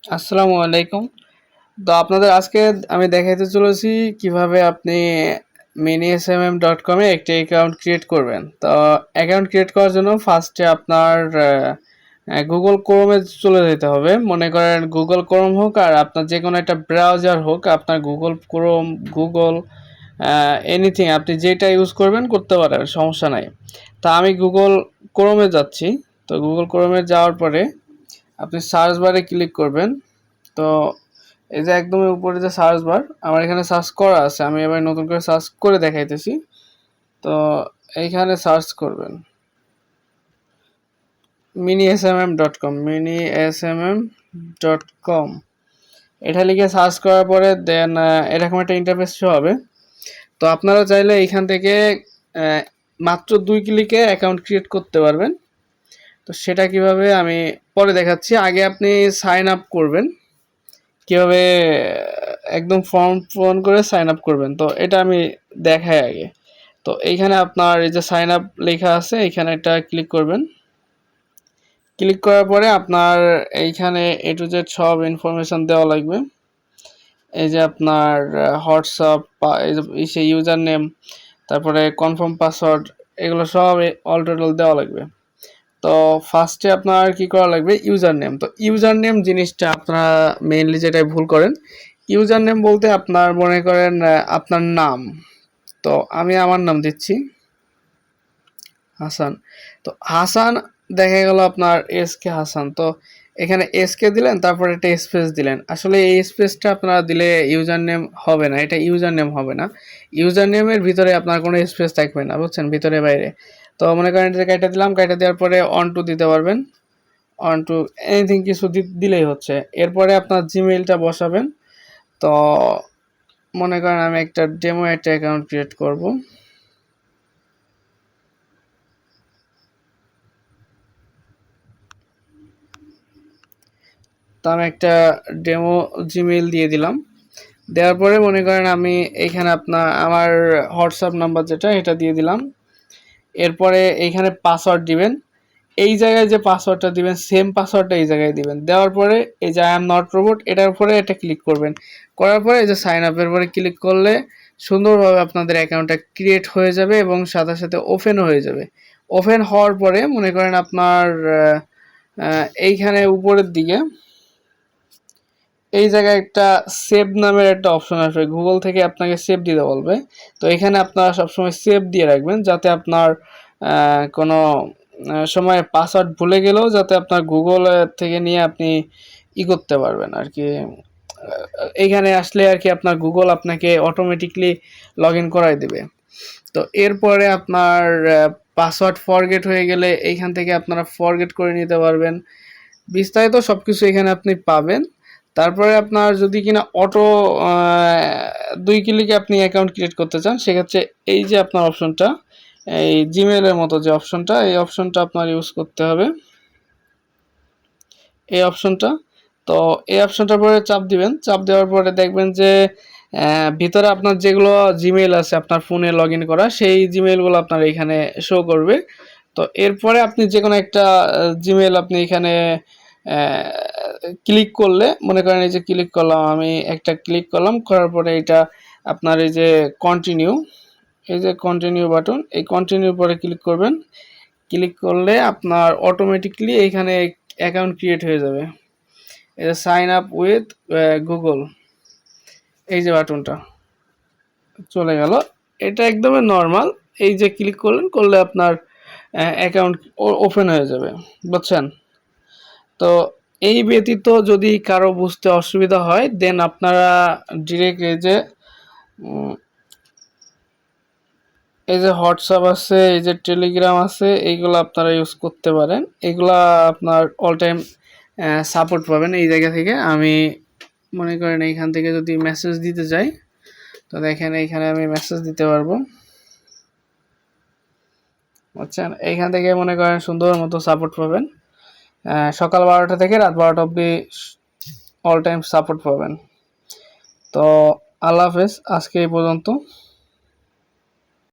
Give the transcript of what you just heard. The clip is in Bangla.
আসসালামু আলাইকুম। তো আপনাদের আজকে আমি দেখাইতে চলেছি কিভাবে আপনি miniSMM.com এ একটা অ্যাকাউন্ট ক্রিয়েট করবেন। তো অ্যাকাউন্ট ক্রিয়েট করার জন্য ফার্স্টে আপনার গুগল ক্রোমে চলে যেতে হবে। মনে করেন গুগল ক্রোম হোক আর আপনার যে কোনো একটা ব্রাউজার হোক, আপনার গুগল ক্রোম, গুগল এনিথিং আপনি যেটা ইউজ করবেন করতে পারেন, সমস্যা নাই। তা আমি গুগল ক্রোমে যাচ্ছি। তো গুগল ক্রোমে যাওয়ার পরে আপনি সার্চ বারে ক্লিক করবেন। তো এই যে একদম উপরে যে সার্চ বার, আমার এখানে সার্চ করা আছে, আমি এবার নতুন করে সার্চ করে দেখাইতেছি। তো এইখানে সার্চ করবেন miniSMM.com, miniSMM.com, এটা লিখে সার্চ করার পরে দেন এরকম একটা ইন্টারফেস শো হবে। তো আপনারা চাইলে এইখান থেকে মাত্র 2 ক্লিকে অ্যাকাউন্ট ক্রিয়েট করতে পারবেন। তো সেটা কিভাবে আমি পরে দেখাচ্ছি, আগে আপনি সাইন আপ করবেন। কিভাবে একদম ফর্ম পূরণ করে সাইন আপ করবেন, তো এটা আমি দেখাই আগে। তো এইখানে আপনার এই যে সাইন আপ লেখা আছে, এইখানে একটা ক্লিক করবেন। ক্লিক করার পরে আপনার এইখানে এ টু জেড সব ইনফরমেশন দেওয়া লাগবে। এই যে আপনার হোয়াটসঅ্যাপ, এই যে সেই ইউজার নেম, তারপরে কনফার্ম পাসওয়ার্ড, এগুলো সব অল টোটাল দেওয়া লাগবে। তো ফার্স্টে আপনার কি করা লাগবে, ইউজার নেম। তো ইউজার নেম জিনিসটা আপনারা মেইনলি যেটা ভুল করেন, ইউজার নেম বলতে আপনার মনে করেন আপনার নাম। তো আমি আমার নাম দিচ্ছি হাসান। তো হাসান দেখা গেল আপনার এস কে হাসান। তো এখানে এস কে দিলেন, তারপরে একটা স্পেস দিলেন। আসলে এই স্পেসটা আপনারা দিলে ইউজার নেম হবে না, এটা ইউজার নেম হবে না। ইউজার নেমের ভিতরে আপনার কোনো স্পেস থাকবে না, বুঝছেন, ভিতরে বাইরে। তো মনে করেন এটা কাইটা দিলাম, কাইটা দেওয়ার পরে অন টু দিতে পারবেন, অন টু এনিথিং কিছু দিলেই হচ্ছে। এরপরে আপনার জিমেইলটা বসাবেন। তো মনে করেন আমি একটা ডেমো একটা অ্যাকাউন্ট ক্রিয়েট করব। তো আমি একটা ডেমো জিমেইল দিয়ে দিলাম। দেওয়ার পরে মনে করেন আমি এইখানে আপনার আমার হোয়াটসঅ্যাপ নাম্বার যেটা এটা দিয়ে দিলাম। এরপরে এইখানে পাসওয়ার্ড দিবেন। এই জায়গায় যে পাসওয়ার্ডটা দিবেন সেম পাসওয়ার্ডটা এই জায়গায় দিবেন। দেওয়ার পরে এই যে আই এম নট রোবট এটার উপরে এটা ক্লিক করবেন। করার পরে এই যে সাইন আপের পরে ক্লিক করলে সুন্দরভাবে আপনাদের অ্যাকাউন্টটা ক্রিয়েট হয়ে যাবে এবং সাথে সাথে ওপেনও হয়ে যাবে। ওপেন হওয়ার পরে মনে করেন আপনার এইখানে উপরের দিকে এই জায়গায় একটা সেভ নামের একটা অপশন আসবে, গুগল থেকে আপনাকে সেভ দিতে বলবে। তো এখানে আপনারা সবসময় সেভ দিয়ে রাখবেন, যাতে আপনার কোনো সময় পাসওয়ার্ড ভুলে গেলেও যাতে আপনার গুগল থেকে নিয়ে আপনি করতে পারবেন আর কি। এইখানে আসলে আর কি আপনার গুগল আপনাকে অটোমেটিকলি লগ ইন করাই দেবে। তো এরপরে আপনার পাসওয়ার্ড ফরগেট হয়ে গেলে এইখান থেকে আপনারা ফরগেট করে নিতে পারবেন। বিস্তারিত সব কিছু এখানে আপনি পাবেন। তারপরে আপনার যদি কিনা অটো 2 ক্লিকে আপনি অ্যাকাউন্ট ক্রিয়েট করতে চান, সেক্ষেত্রে এই যে আপনার অপশনটা, এই জিমেলের মতো যে অপশনটা, এই অপশনটা আপনার ইউজ করতে হবে, এই অপশনটা। তো এই অপশনটার পরে চাপ দিবেন। চাপ দেওয়ার পরে দেখবেন যে ভিতরে আপনার যেগুলো জিমেইল আছে আপনার ফোনে লগ ইন করা, সেই জিমেইলগুলো আপনার এখানে শো করবে। তো এরপরে আপনি যে কোনো একটা জিমেইল আপনি এখানে ক্লিক করলে, মনে করেন এই যে ক্লিক করলাম, আমি একটা ক্লিক করলাম, করার পরে এটা আপনার এই যে কন্টিনিউ, এই যে কন্টিনিউ বাটন, এই কন্টিনিউ পরে ক্লিক করবেন। ক্লিক করলে আপনার অটোমেটিকলি এইখানে অ্যাকাউন্ট ক্রিয়েট হয়ে যাবে। এই যে সাইন আপ উইথ গুগল, এই যে বাটনটা চলে গেল। এটা একদমই নর্মাল। এই যে ক্লিক করলেন, করলে আপনার অ্যাকাউন্ট ওপেন হয়ে যাবে, বুঝছেন। তো এই ব্যতীত যদি কারো বুঝতে অসুবিধা হয়, দেন আপনারা ডিরেক্ট এই যে হোয়াটসঅ্যাপ আছে, এই যে টেলিগ্রাম আছে, এইগুলো আপনারা ইউজ করতে পারেন। এগুলা আপনার অল টাইম সাপোর্ট পাবেন এই জায়গা থেকে। আমি মনে করেন এইখান থেকে যদি মেসেজ দিতে চাই, তো দেখেন এইখানে আমি মেসেজ দিতে পারবো, বুঝছেন। এইখান থেকে মনে করেন সুন্দর মতো সাপোর্ট পাবেন। সকাল 12টা থেকে রাত 12টা অবধি অল টাইম সাপোর্ট পাবেন। তো আল্লাহ হাফেজ, আজকে এই পর্যন্ত।